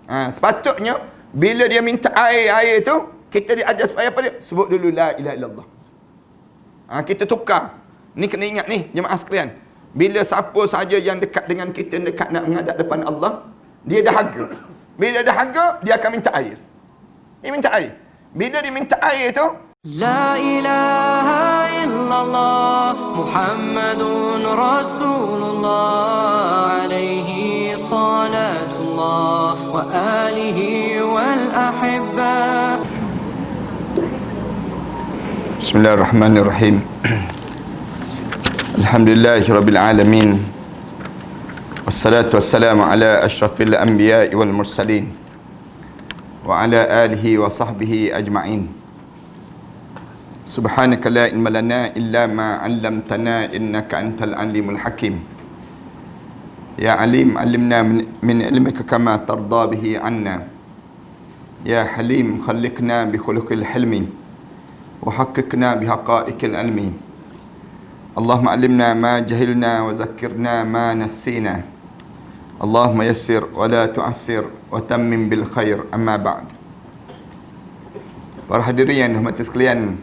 Sepatutnya bila dia minta air tu, kita diajar supaya apa dia? Sebut dulu la ilaha illallah. Kita tukar. Ni kena ingat ni, jemaah sekalian. Bila siapa saja yang dekat dengan kita, dekat nak menghadap depan Allah, dia dahaga. Bila dahaga, dia akan minta air. Dia minta air. Bila dia minta air tu, La ilaha illallah Muhammadun Rasulullah alaihi salatullah wa alihi wal ahibba. Bismillahirrahmanirrahim. Alhamdulillahi rabbil alamin. Wassalatu wassalamu ala asyrafil anbiya'i wal mursalin wa ala alihi wa sahbihi ajma'in. Subhanaka la ilma lana illa ma 'allamtana innaka antal alimul hakim. Ya alim, alimna min ilmika kama tarda bihi 'anna. Ya halim, khalliqna bi khuluqil hilmi wa haqqqiqna bi haqa'iqil ilmi. Allahumma 'allimna ma jahilna wa zakkirna ma nassina. Allahumma yassir wa la tu'assir wa tammim bil khair. Amma ba'd. Para hadirin yang dirahmati sekalian,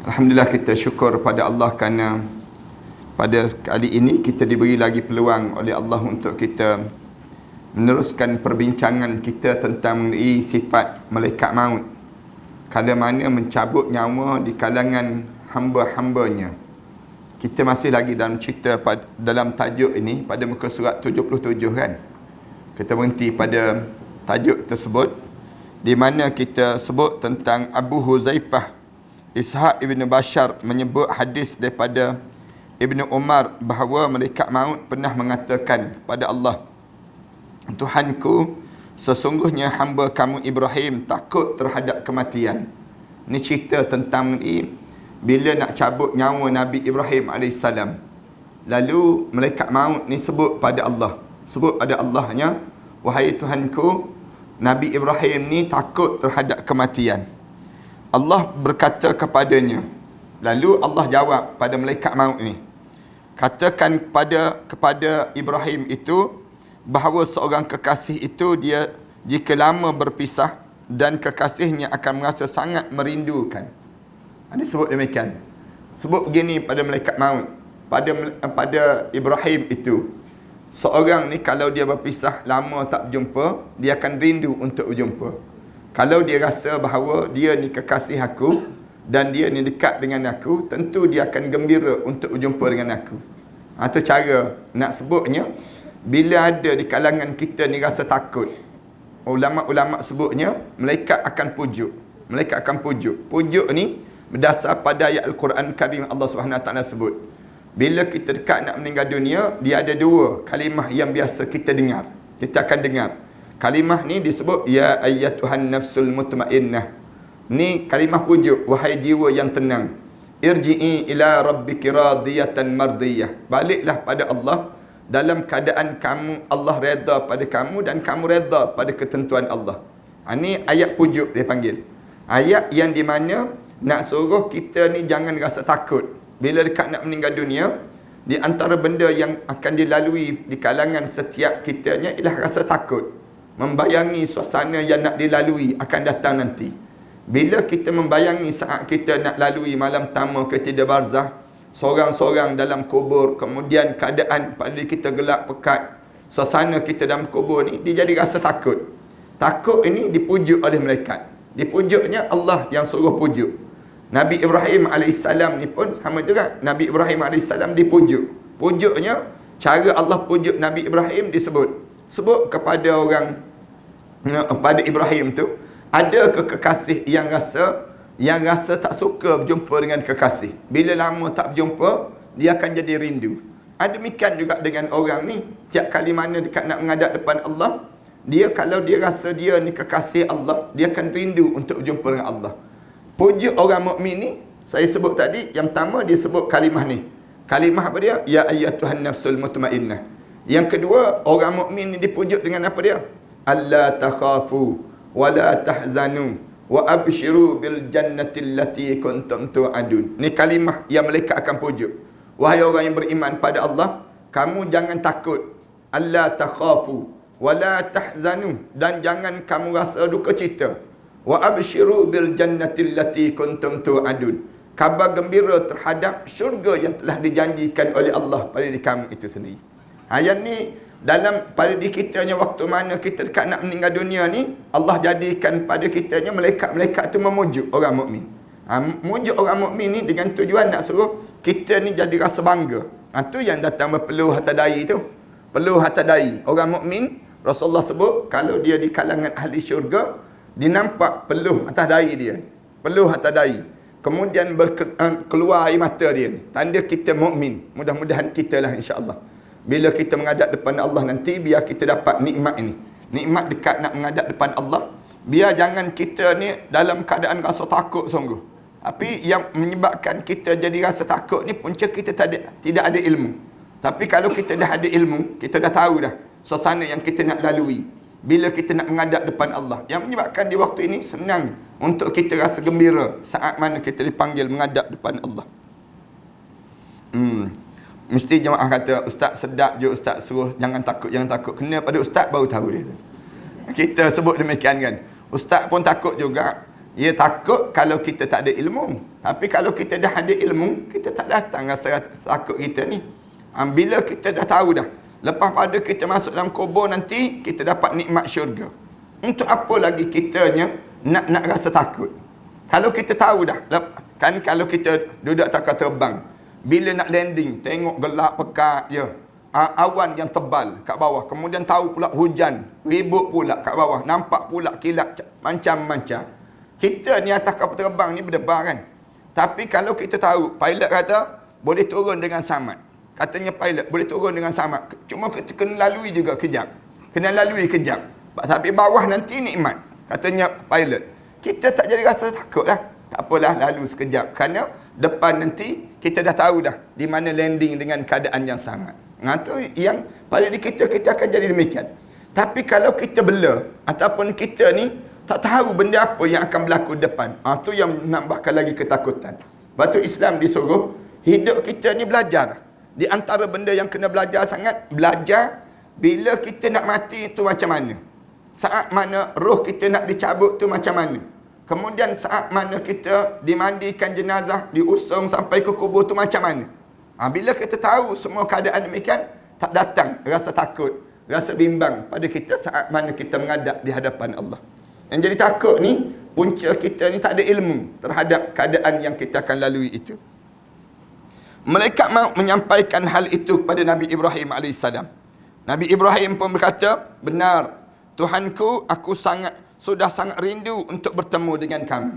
alhamdulillah kita syukur pada Allah kerana pada kali ini kita diberi lagi peluang oleh Allah untuk kita meneruskan perbincangan kita tentang mengenai sifat malaikat maut, kala mana mencabut nyawa di kalangan hamba-hambanya. Kita masih lagi dalam cerita dalam tajuk ini pada muka surat 77 kan. Kita berhenti pada tajuk tersebut di mana kita sebut tentang Abu Huzaifah Ishaq ibn Bashar menyebut hadis daripada Ibnu Umar bahawa malaikat maut pernah mengatakan pada Allah, Tuhanku, sesungguhnya hamba kamu Ibrahim takut terhadap kematian. Ini cerita tentang bila nak cabut nyawa Nabi Ibrahim AS. Lalu malaikat maut ni sebut pada Allah, sebut pada Allahnya, wahai Tuhanku, Nabi Ibrahim ni takut terhadap kematian. Allah berkata kepadanya, lalu Allah jawab pada malaikat maut ni, katakan kepada Ibrahim itu bahawa seorang kekasih itu dia jika lama berpisah dan kekasihnya akan merasa sangat merindukan. Ada sebut demikian. Sebut begini pada malaikat maut, pada Ibrahim itu, seorang ni kalau dia berpisah lama tak berjumpa, dia akan rindu untuk berjumpa. Kalau dia rasa bahawa dia ni kekasih aku dan dia ni dekat dengan aku, tentu dia akan gembira untuk berjumpa dengan aku. Itu cara nak sebutnya. Bila ada di kalangan kita ni rasa takut, ulama-ulama sebutnya malaikat akan pujuk. Malaikat akan pujuk. Pujuk ni berdasar pada ayat Al-Quran Karim. Allah SWT sebut, bila kita dekat nak meninggal dunia, dia ada dua kalimah yang biasa kita dengar. Kita akan dengar. Kalimah ni disebut ya ayyatuhan nafsul mutmainnah. Ni kalimah pujuk, wahai jiwa yang tenang. Irji'i ila rabbiki radiyatan mardiyah. Baliklah pada Allah dalam keadaan kamu, Allah redha pada kamu dan kamu redha pada ketentuan Allah. Ini ayat pujuk dia panggil. Ayat yang di mana nak suruh kita ni jangan rasa takut. Bila dekat nak meninggal dunia, di antara benda yang akan dilalui di kalangan setiap kitanya ialah rasa takut. Membayangi suasana yang nak dilalui akan datang nanti. Bila kita membayangi saat kita nak lalui malam pertama ketiga barzah, seorang-seorang dalam kubur, kemudian keadaan pada diri kita gelap pekat, suasana kita dalam kubur ni, dia jadi rasa takut. Takut ini dipujuk oleh malaikat. Dipujuknya Allah yang suruh pujuk. Nabi Ibrahim AS ni pun sama juga. Nabi Ibrahim AS dipujuk. Pujuknya, cara Allah pujuk Nabi Ibrahim disebut. Sebut kepada orang, pada Ibrahim tu, ada kekasih yang rasa tak suka berjumpa dengan kekasih. Bila lama tak berjumpa, dia akan jadi rindu. Demikian juga dengan orang ni, tiap kali mana dekat nak menghadap depan Allah, dia kalau dia rasa dia ni kekasih Allah, dia akan rindu untuk berjumpa dengan Allah. Pujuk orang mukmin ni, saya sebut tadi, yang pertama dia sebut kalimah ni. Kalimah apa dia? Ya ayyatuhan nafsul mutmainnah. Yang kedua, orang mukmin ni dipujuk dengan apa dia? Alla takhafu wa la tahzanu wa abshiru bil jannati allati kuntum tu'adun. Ni kalimah yang malaikat akan pujuk. Wahai orang yang beriman pada Allah, kamu jangan takut. Alla takhafu. wala tahzanu, dan jangan kamu rasa duka cita. Wa abshiru bil jannati allati kuntum tu'adun. Kabar gembira terhadap syurga yang telah dijanjikan oleh Allah pada diri kamu itu sendiri. Yang ni dalam pada diri kitanya waktu mana kita dekat nak meninggal dunia ni, Allah jadikan pada kitanya malaikat-malaikat tu memujuk orang mukmin. Mujuk orang mukmin ni dengan tujuan nak suruh kita ni jadi rasa bangga. Tu yang datang berpeluh harta dai tu. Peluh harta dai. Orang mukmin, Rasulullah sebut kalau dia di kalangan ahli syurga, dia nampak peluh atas dai dia. Peluh atas dai. Kemudian keluar air mata dia. Tanda kita mukmin. Mudah-mudahan kita lah insya-Allah. Bila kita menghadap depan Allah nanti, biar kita dapat nikmat ini. Nikmat dekat nak menghadap depan Allah. Biar jangan kita ni dalam keadaan rasa takut sungguh. Tapi yang menyebabkan kita jadi rasa takut ni punca kita tidak ada ilmu. Tapi kalau kita dah ada ilmu, kita dah tahu dah suasana yang kita nak lalui. Bila kita nak menghadap depan Allah. Yang menyebabkan di waktu ini senang untuk kita rasa gembira saat mana kita dipanggil menghadap depan Allah. Mesti jemaah kata, ustaz sedap je ustaz suruh jangan takut, jangan takut. Kena pada ustaz baru tahu dia. Kita sebut demikian kan. Ustaz pun takut juga. Ia takut kalau kita tak ada ilmu. Tapi kalau kita dah ada ilmu, kita tak datang rasa takut kita ni. Bila kita dah tahu dah, lepas pada kita masuk dalam kubur nanti, kita dapat nikmat syurga. Untuk apa lagi kitanya nak rasa takut? Kalau kita tahu dah, kan kalau kita duduk tak terbang, bila nak landing, tengok gelap pekat je. Awan yang tebal kat bawah. Kemudian tahu pula hujan. Ribut pula kat bawah. Nampak pula kilat macam-macam. Kita ni atas kapal terbang ni berdebar kan. Tapi kalau kita tahu, pilot kata, boleh turun dengan selamat. Katanya pilot, boleh turun dengan selamat. Cuma kita kena lalui juga kejap. Kena lalui kejap. Tapi bawah nanti nikmat. Katanya pilot. Kita tak jadi rasa takut lah. Tak apalah, lalu sekejap. Kerana depan nanti, kita dah tahu dah di mana landing dengan keadaan yang selamat. Itu yang pada diri kita akan jadi demikian. Tapi kalau kita bela, ataupun kita ni tak tahu benda apa yang akan berlaku depan, tu yang menambahkan lagi ketakutan. Sebab tu Islam disuruh hidup kita ni belajar. Di antara benda yang kena belajar sangat, belajar bila kita nak mati tu macam mana. Saat mana roh kita nak dicabut tu macam mana. Kemudian saat mana kita dimandikan jenazah, diusung sampai ke kubur tu macam mana. Bila kita tahu semua keadaan demikian, tak datang rasa takut, rasa bimbang pada kita saat mana kita menghadap di hadapan Allah. Yang jadi takut ni, punca kita ni tak ada ilmu terhadap keadaan yang kita akan lalui itu. Malaikat maut menyampaikan hal itu kepada Nabi Ibrahim AS. Nabi Ibrahim pun berkata, benar, Tuhanku, aku sudah sangat rindu untuk bertemu dengan kamu.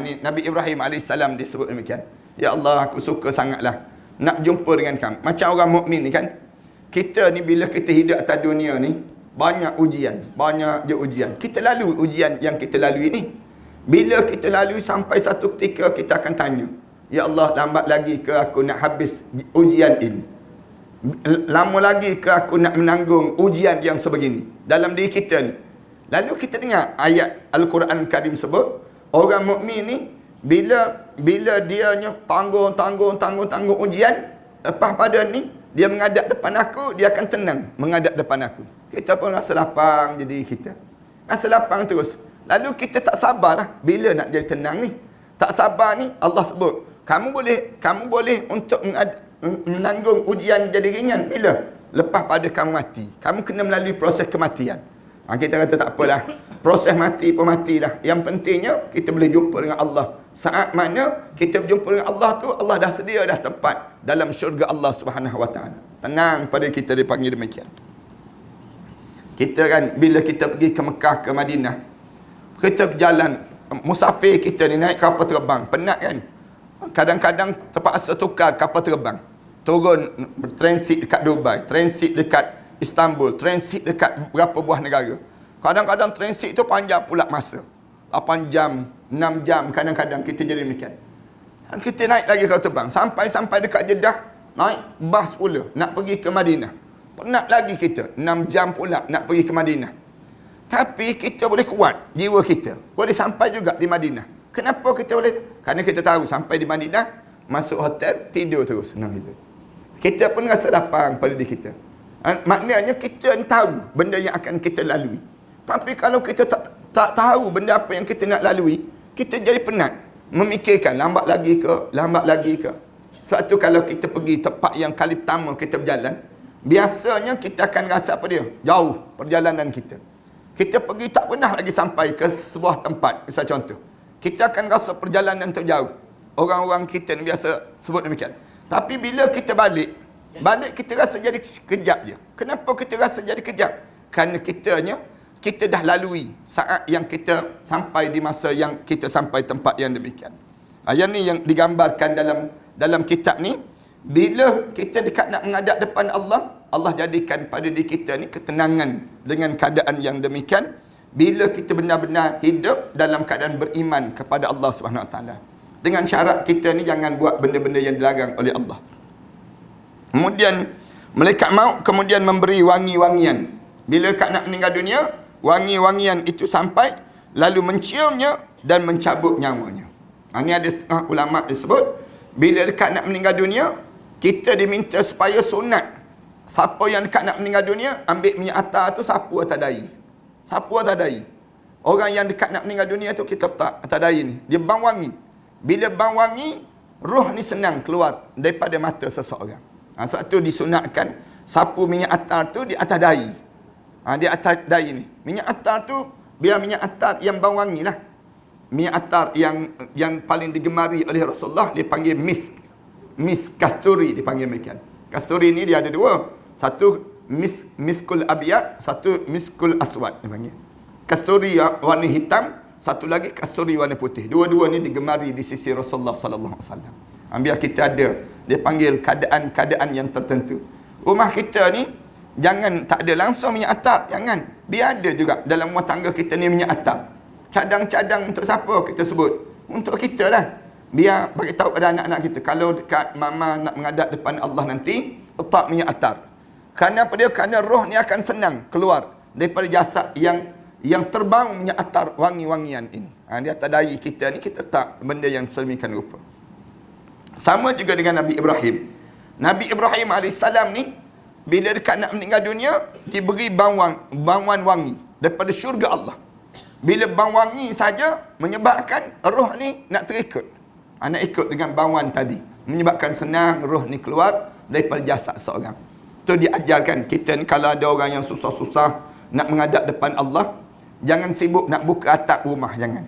Ni Nabi Ibrahim AS dia sebut demikian. Ya Allah, aku suka sangatlah nak jumpa dengan kamu. Macam orang mukmin ni kan. Kita ni bila kita hidup atas dunia ni, banyak ujian. Banyak je ujian. Kita lalui ujian yang kita lalui ni. Bila kita lalui sampai satu ketika kita akan tanya, ya Allah, lambat lagi ke aku nak habis ujian ini? Lama lagi ke aku nak menanggung ujian yang sebegini dalam diri kita ni? Lalu kita dengar ayat Al-Quran Karim sebut, orang mukmin ni bila dianya tanggung ujian, lepas pada ni dia menghadap depan aku, dia akan tenang menghadap depan aku. Kita pun rasa lapang jadi kita. Rasa lapang terus. Lalu kita tak sabarlah bila nak jadi tenang ni. Tak sabar ni Allah sebut, kamu boleh untuk menanggung ujian jadi ringan bila? Lepas pada kamu mati. Kamu kena melalui proses kematian. Kita kata tak apalah. Proses mati pun matilah. Yang pentingnya kita boleh jumpa dengan Allah. Saat mana kita berjumpa dengan Allah tu, Allah dah sedia dah tempat dalam syurga Allah Subhanahu Wa Taala. Tenang pada kita dipanggil demikian. Kita kan bila kita pergi ke Mekah, ke Madinah, kita berjalan, musafir kita ni naik kapal terbang, penat kan? Kadang-kadang terpaksa tukar kapal terbang. Turun transit dekat Dubai, transit dekat Istanbul, transit dekat berapa buah negara. Kadang-kadang transit tu panjang pula masa. 8 jam, 6 jam kadang-kadang kita jadi demikian. Kita naik lagi kapal terbang, sampai dekat Jeddah, naik bas pula nak pergi ke Madinah. Penat lagi kita, 6 jam pula nak pergi ke Madinah. Tapi kita boleh kuat jiwa kita, boleh sampai juga di Madinah. Kenapa kita boleh? Kerana kita tahu sampai di Madinah, masuk hotel, tidur terus. Senang gitu. Kita pun rasa lapang pada diri kita. Maknanya kita tahu benda yang akan kita lalui. Tapi kalau kita tak tahu benda apa yang kita nak lalui, kita jadi penat. Memikirkan lambat lagi ke. Sebab tu kalau kita pergi tempat yang kali pertama kita berjalan, biasanya kita akan rasa apa dia? Jauh perjalanan kita. Kita pergi tak pernah lagi sampai ke sebuah tempat. Misal contoh, kita akan rasa perjalanan terjauh. Orang-orang kita ni biasa sebut demikian. Tapi bila kita balik kita rasa jadi kejap je. Kenapa kita rasa jadi kejap? Kerana kita dah lalui saat yang kita sampai di masa yang kita sampai tempat yang demikian. Yang ni yang digambarkan dalam kitab ni. Bila kita dekat nak menghadap depan Allah, Allah jadikan pada diri kita ni ketenangan dengan keadaan yang demikian. Bila kita benar-benar hidup dalam keadaan beriman kepada Allah SWT. Dengan syarat kita ni jangan buat benda-benda yang dilarang oleh Allah. Kemudian malaikat maut kemudian memberi wangi-wangian. Bila dekat nak meninggal dunia, wangi-wangian itu sampai lalu menciumnya dan mencabut nyawanya. Ini ada setengah ulama disebut, bila dekat nak meninggal dunia, kita diminta supaya sunat. Siapa yang dekat nak meninggal dunia, ambil minyak atar tu sapu atas dahi. Sapu atas dahi. Orang yang dekat nak meninggal dunia tu kita letak atas dahi ni. Dia bang wangi. Bila bang wangi, roh ni senang keluar daripada mata seseorang. Sebab tu disunatkan sapu minyak atar tu di atas dahi. Di atas dahi ni. Minyak atar tu, biar minyak atar yang bang wangi lah. Minyak atar yang paling digemari oleh Rasulullah, dia panggil misk. Misk kasturi dipanggil demikian. Kasturi ni dia ada dua. Satu miskul abiyat, satu miskul aswad dipanggil. Kasturi warna hitam, satu lagi kasturi warna putih. Dua-dua ni digemari di sisi Rasulullah sallallahu alaihi wasallam. Biar kita ada, dia panggil keadaan-keadaan yang tertentu. Rumah kita ni jangan tak ada langsung minyak atar, jangan. Biar ada juga dalam rumah tangga kita ni minyak atar. Cadang-cadang untuk siapa kita sebut? Untuk kita lah. Biar bagi tahu pada anak-anak kita, kalau dekat mama nak menghadap depan Allah nanti, letak minyak atar. Kerana apa dia? Kerana roh ni akan senang keluar daripada jasad yang terbang minyak atar wangi-wangian ini. Di atas dahi kita ni kita letak benda yang sedemikian rupa. Sama juga dengan Nabi Ibrahim. Nabi Ibrahim AS ni, bila dekat nak meninggal dunia, diberi bangwan wangi daripada syurga Allah. Bila bang wangi saja menyebabkan roh ni nak terikut. Nak ikut dengan bangwan tadi. Menyebabkan senang roh ni keluar daripada jasad seorang. Itu diajarkan kita ni, kalau ada orang yang susah-susah nak menghadap depan Allah, jangan sibuk nak buka atap rumah, jangan.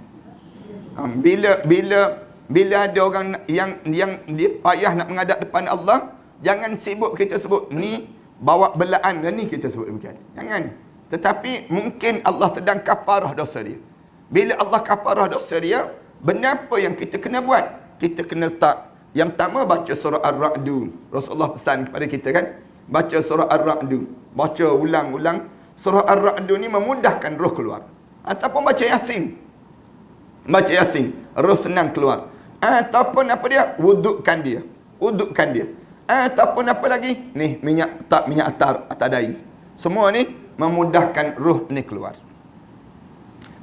Bila ada orang yang dia payah nak menghadap depan Allah, jangan sibuk kita sebut ni bawa belaan, ni kita sebut demikian. Jangan. Tetapi mungkin Allah sedang kafarah dosa dia. Bila Allah kafarah dosa dia, benda apa yang kita kena buat? Kita kena letak. Yang pertama, baca surah Ar-Ra'du. Rasulullah pesan kepada kita kan, baca surah Ar-Ra'du. Baca ulang-ulang. Surah Ar-Ra'du ni memudahkan roh keluar. Ataupun baca Yasin. Baca Yasin, roh senang keluar. Ataupun apa dia? Wudukkan dia. Ataupun apa lagi? Ni, minyak atar atas dahi. Semua ni memudahkan roh ni keluar.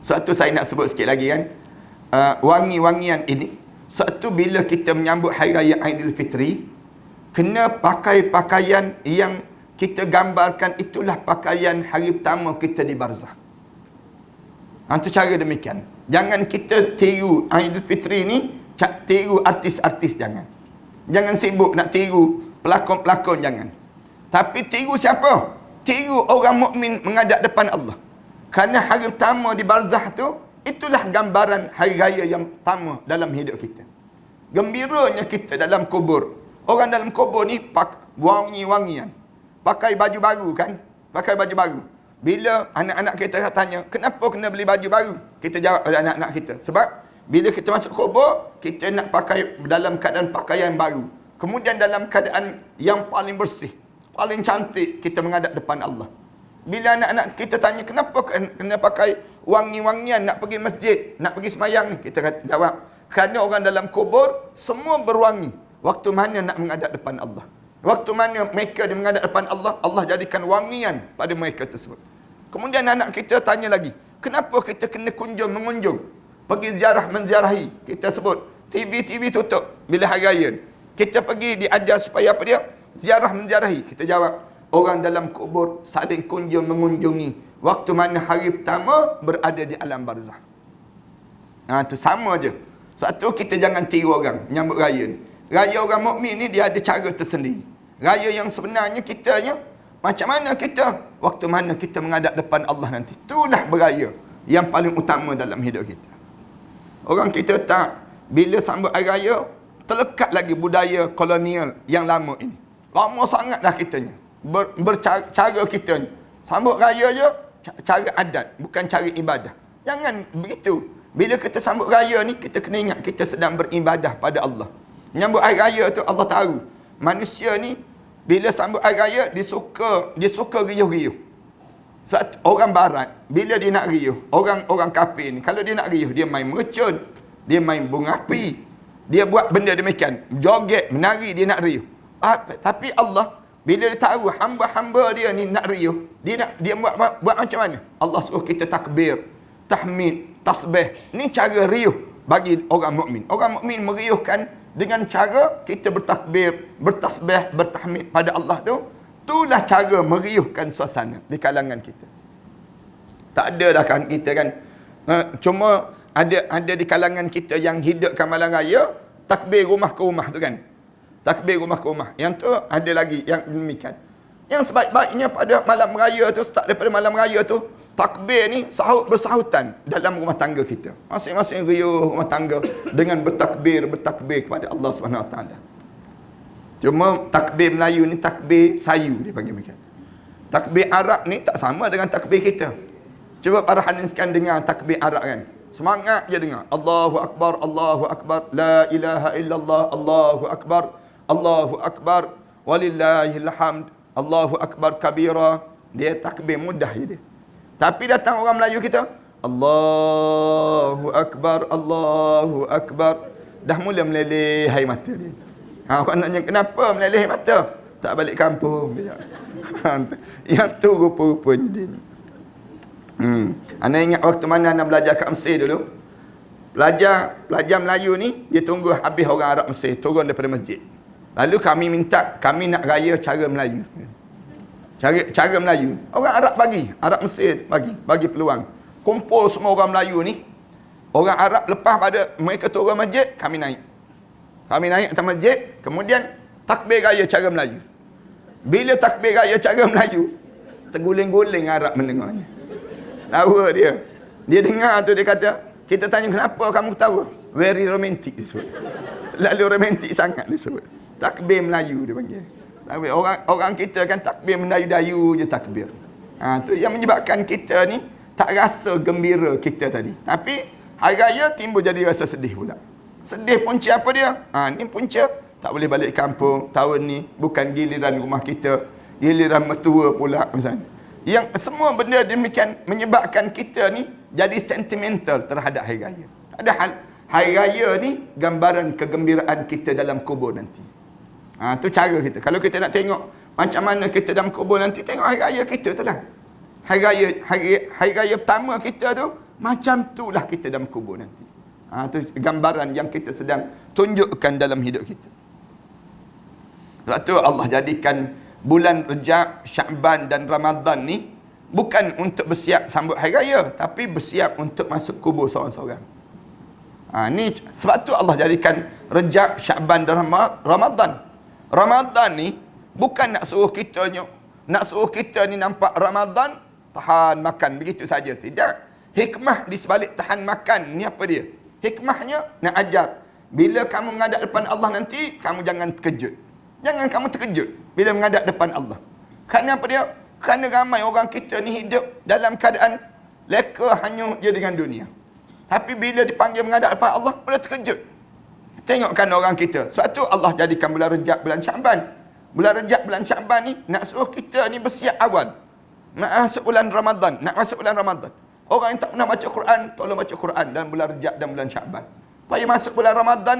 Satu saya nak sebut sikit lagi kan. Wangi-wangian ini. Satu, bila kita menyambut Hari Raya Aidilfitri, kena pakai pakaian yang kita gambarkan itulah pakaian hari pertama kita di barzah. Itu cara demikian. Jangan kita tiru Aidilfitri ni, tiru artis-artis, jangan. Jangan sibuk nak tiru pelakon-pelakon, jangan. Tapi tiru siapa? Tiru orang mukmin menghadap depan Allah. Kerana hari pertama di barzah tu, itulah gambaran hari raya yang pertama dalam hidup kita. Gembiranya kita dalam kubur. Orang dalam kubur ni wangi-wangian. Pakai baju baru kan? Pakai baju baru. Bila anak-anak kita tanya, kenapa kena beli baju baru? Kita jawab pada anak-anak kita. Sebab bila kita masuk kubur, kita nak pakai dalam keadaan pakaian baru. Kemudian dalam keadaan yang paling bersih, paling cantik, kita menghadap depan Allah. Bila anak-anak kita tanya, kenapa kena pakai wangi-wangian nak pergi masjid, nak pergi semayang ni? Kita jawab, kerana orang dalam kubur semua berwangi. Waktu mana nak menghadap depan Allah. Waktu mana mereka dia menghadap depan Allah, Allah jadikan wangian pada mereka tersebut. Kemudian anak kita tanya lagi, kenapa kita kena mengunjung? Pergi ziarah menziarahi. Kita sebut, TV tutup bila hari raya. Kita pergi diajar supaya apa dia? Ziarah menziarahi. Kita jawab, orang dalam kubur saling kunjung mengunjungi. Waktu mana hari pertama berada di alam barzah. Tu sama je. Sebab tu kita jangan tiru orang menyambut raya ni. Raya orang mukmin ni dia ada cara tersendiri. Raya yang sebenarnya kitanya macam mana kita? Waktu mana kita menghadap depan Allah nanti. Itulah beraya yang paling utama dalam hidup kita. Orang kita tak, bila sambut hari raya, terlekat lagi budaya kolonial yang lama ini. Lama sangat dah kitanya. Cara kita ni. Sambut raya je, cara adat, bukan cara ibadah. Jangan begitu. Bila kita sambut raya ni, kita kena ingat kita sedang beribadah pada Allah. Menyambut hari raya tu Allah tahu. Manusia ni, bila sambut hari raya, dia suka riuh-riuh. Sebab orang barat, bila dia nak riuh, orang kafir ni, kalau dia nak riuh, dia main mercun, dia main bunga api, dia buat benda demikian, joget, menari, dia nak riuh. Tapi Allah, bila dia tahu hamba-hamba dia ni nak riuh, dia buat macam mana? Allah suruh kita takbir, tahmid, tasbih. Ni cara riuh bagi orang mukmin. Orang mukmin meriuhkan dengan cara kita bertakbir, bertasbih, bertahmid pada Allah tu. Itulah cara meriuhkan suasana di kalangan kita. Tak ada dah kan kita kan. Cuma ada di kalangan kita yang hidupkan malam raya, takbir rumah ke rumah tu kan. Takbir rumah ke rumah. Yang tu ada lagi yang demikian. Yang sebaik-baiknya pada malam raya tu, start daripada malam raya tu, takbir ni bersahutan dalam rumah tangga kita. Masing-masing riuh rumah tangga dengan bertakbir kepada Allah SWT. Cuma takbir Melayu ni takbir sayu dia panggil macam. Takbir Arab ni tak sama dengan takbir kita. Cuba para hadirin sekalian dengar takbir Arab kan. Semangat je dengar. Allahu Akbar, Allahu Akbar, la ilaha illallah, Allahu Akbar, Allahu Akbar, walillahil hamd, Allahu Akbar kabira. Dia takbir mudah je dia. Tapi datang orang Melayu kita, Allahu Akbar, Allahu Akbar. Dah mula meleleh air mata dia. Orang tanya, kenapa meleleh mata? Tak balik kampung dia. Yang tu rupa-rupanya dia. Anda ingat waktu mana anda belajar kat Mesir dulu? Pelajar Melayu ni, dia tunggu habis orang Arab Mesir turun daripada masjid. Lalu kami minta, kami nak raya cara Melayu. Cara Melayu. Orang Arab Arab Mesir bagi peluang. Kumpul semua orang Melayu ni. Orang Arab lepas pada mereka turun masjid, kami naik. Kami naik atas masjid, kemudian takbir raya cara Melayu. Bila takbir raya cara Melayu, terguling-guling Arab mendengarnya. Tawa dia. Dia dengar tu, dia kata, kita tanya kenapa kamu ketawa? Very romantic dia sebut. Terlalu romantik sangat dia sebut. Takbir Melayu dia panggil. Orang kita kan takbir mendayu-dayu je takbir. Tu yang menyebabkan kita ni tak rasa gembira kita tadi. Tapi hari raya timbul jadi rasa sedih pula. Sedih punca apa dia? Ni punca tak boleh balik kampung tahun ni, bukan giliran rumah kita, giliran mertua pula misalnya. Yang semua benda demikian menyebabkan kita ni jadi sentimental terhadap hari raya. Padahal hari raya ni gambaran kegembiraan kita dalam kubur nanti. Tu cara kita. Kalau kita nak tengok macam mana kita dalam kubur nanti, tengok hari raya kita tu lah. Hari raya pertama kita tu, macam itulah kita dalam kubur nanti. Tu gambaran yang kita sedang tunjukkan dalam hidup kita. Sebab tu Allah jadikan bulan Rejab, Sya'ban dan Ramadan ni bukan untuk bersiap sambut hari raya, tapi bersiap untuk masuk kubur seorang-seorang. Ni sebab tu Allah jadikan Rejab, Sya'ban dan Ramadan. Ramadan ni bukan nak suruh kita ni nampak Ramadan tahan makan begitu saja, tidak. Hikmah di sebalik tahan makan ni apa dia? Hikmahnya nak ajar, bila kamu menghadap depan Allah nanti, kamu jangan terkejut. Jangan kamu terkejut bila menghadap depan Allah. Kerana apa dia? Kerana ramai orang kita ni hidup dalam keadaan leka hanyut je dengan dunia. Tapi bila dipanggil menghadap depan Allah, boleh terkejut. Tengokkan orang kita. Sebab tu Allah jadikan bulan Rejab, bulan Sya'ban. Bulan Rejab, bulan Sya'ban ni nak suruh kita ni bersiap awal. Nak masuk bulan Ramadan, Orang yang tak pernah baca Quran, tolong baca Quran dalam bulan Rejab dan bulan Sya'ban. Supaya masuk bulan Ramadan,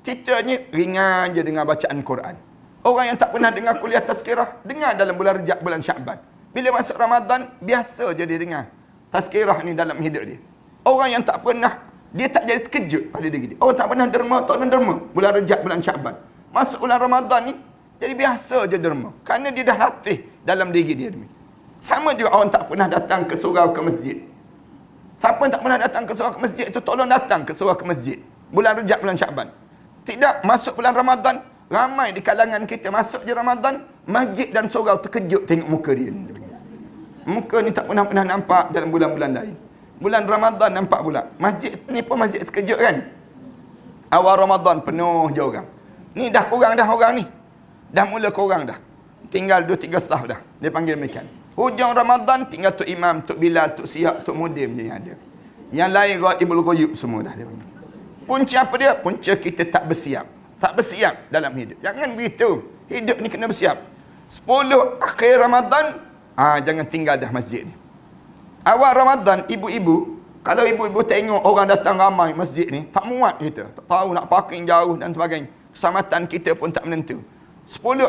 kita ni ringan je dengan bacaan Quran. Orang yang tak pernah dengar kuliah tazkirah, dengar dalam bulan Rejab, bulan Sya'ban. Bila masuk Ramadan, biasa je dia dengar tazkirah ni dalam hidup dia. Orang yang tak pernah, dia tak jadi terkejut pada diri dia. Orang tak pernah derma, tolong derma. Bulan Rejab, bulan Sya'ban. Masuk bulan Ramadan ni, jadi biasa je derma. Kerana dia dah latih dalam diri dia demikian. Sama juga orang tak pernah datang ke surau ke masjid. Siapa yang tak pernah datang ke surau ke masjid itu tolong datang ke surau ke masjid. Bulan Rejab, bulan Syaban. Tidak masuk bulan Ramadan, ramai di kalangan kita masuk je Ramadan, masjid dan surau terkejut tengok muka dia. Muka ni tak pernah nampak dalam bulan-bulan lain. Bulan Ramadan nampak pula. Masjid ni pun masjid terkejut kan. Awal Ramadan penuh je orang. Ni dah kurang dah orang ni. Dah mula kurang dah. Tinggal 2-3 saf dah. Dia panggil demikian. Hujung Ramadan tinggal Tok Imam, Tok Bilal, Tok Siap, Tok Mudim je yang ada. Yang lain Ghaibul Ghaib semua dah dia panggil. Punca apa dia? Punca kita tak bersiap. Tak bersiap dalam hidup. Jangan begitu. Hidup ni kena bersiap. 10 akhir Ramadan, jangan tinggal dah masjid ni. Awal Ramadan, ibu-ibu, kalau ibu-ibu tengok orang datang ramai masjid ni, tak muat kita. Tak tahu nak parking jauh dan sebagainya. Keselamatan kita pun tak menentu. 10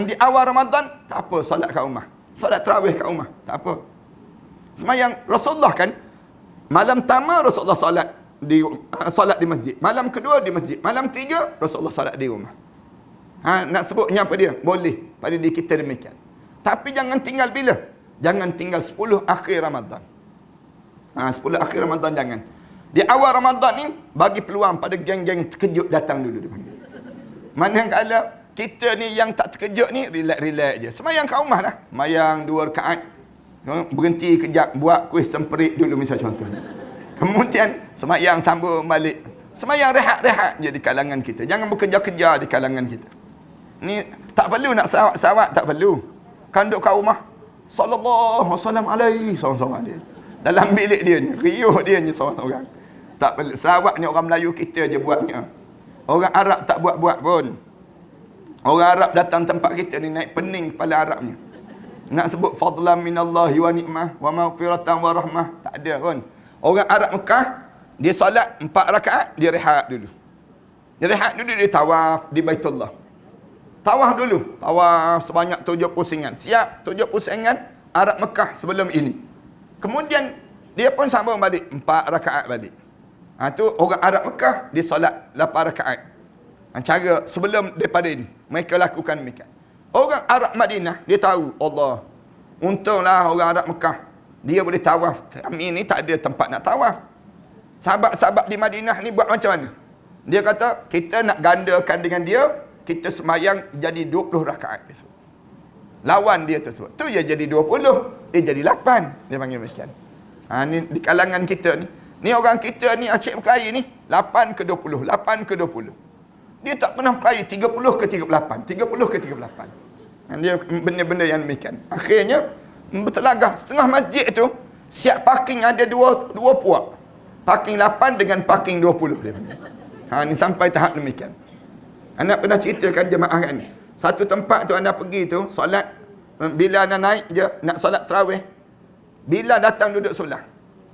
di awal Ramadan, tak apa, solat kat rumah. Solat tarawih kat rumah, tak apa. Semayang Rasulullah kan, malam pertama Rasulullah solat di masjid. Malam kedua di masjid. Malam ketiga Rasulullah solat di rumah. Nak sebutnya apa dia? Boleh pada diri kita demikian. Tapi jangan tinggal bila? Jangan tinggal 10 akhir Ramadan. 10 akhir Ramadan jangan. Di awal Ramadan ni bagi peluang pada geng-geng terkejut datang dulu dia panggil. Manakala kita ni yang tak terkejut ni relax-relax je. Semayang kat rumah lah. Semayang 2 rakaat. Berhenti kejap buat kuih semperit dulu misal contohnya. Kemudian semayang sambung balik. Semayang rehat-rehat je di kalangan kita. Jangan bekerja-kerja di kalangan kita. Ni tak perlu nak sawak tak perlu. Kan duduk kat rumah. Sallallahu alaihi wasallam dia. Dalam bilik dia ni, riuh dia ni seorang-seorang. Tak perlu. Sarawak ni orang Melayu kita je buatnya. Orang Arab tak buat-buat pun. Orang Arab datang tempat kita ni naik pening kepala Arabnya. Nak sebut fadlan minallahi wa ni'mah wa maghfiratan wa rahmah, tak ada pun. Orang Arab Mekah, dia solat 4 rakaat, dia rehat dulu. Dia rehat dulu, dia tawaf di Baitullah. Tawaf dulu. Tawaf sebanyak 7 pusingan. Siap 7 pusingan Arab Mekah sebelum ini. Kemudian dia pun sambung balik 4 rakaat balik. Tu orang Arab Mekah dia solat 8 rakaat. Cara sebelum daripada ini mereka lakukan demikian. Orang Arab Madinah dia tahu Allah. Untunglah orang Arab Mekah dia boleh tawaf. Kami ni tak ada tempat nak tawaf. Sahabat-sahabat di Madinah ni buat macam mana? Dia kata kita nak gandakan dengan dia, kita semayang jadi 20 rakaat. Lawan dia tersebut. Tu dia jadi 20, dia jadi 8. Dia panggil demikian. Ni di kalangan kita ni. Ni orang kita ni Aceh berkelahi ni 8 ke 20, 8 ke 20. Dia tak pernah berkelahi 30 ke 38, 30 ke 38. Dia benda-benda yang demikian. Akhirnya bertelagah setengah masjid tu siap parking ada dua puak. Parking 8 dengan parking 20 dia panggil. Ni sampai tahap demikian. Anda pernah ceritakan jemaah kan ni. Satu tempat tu anda pergi tu solat, bila anda naik je nak solat tarawih, bila datang duduk solat,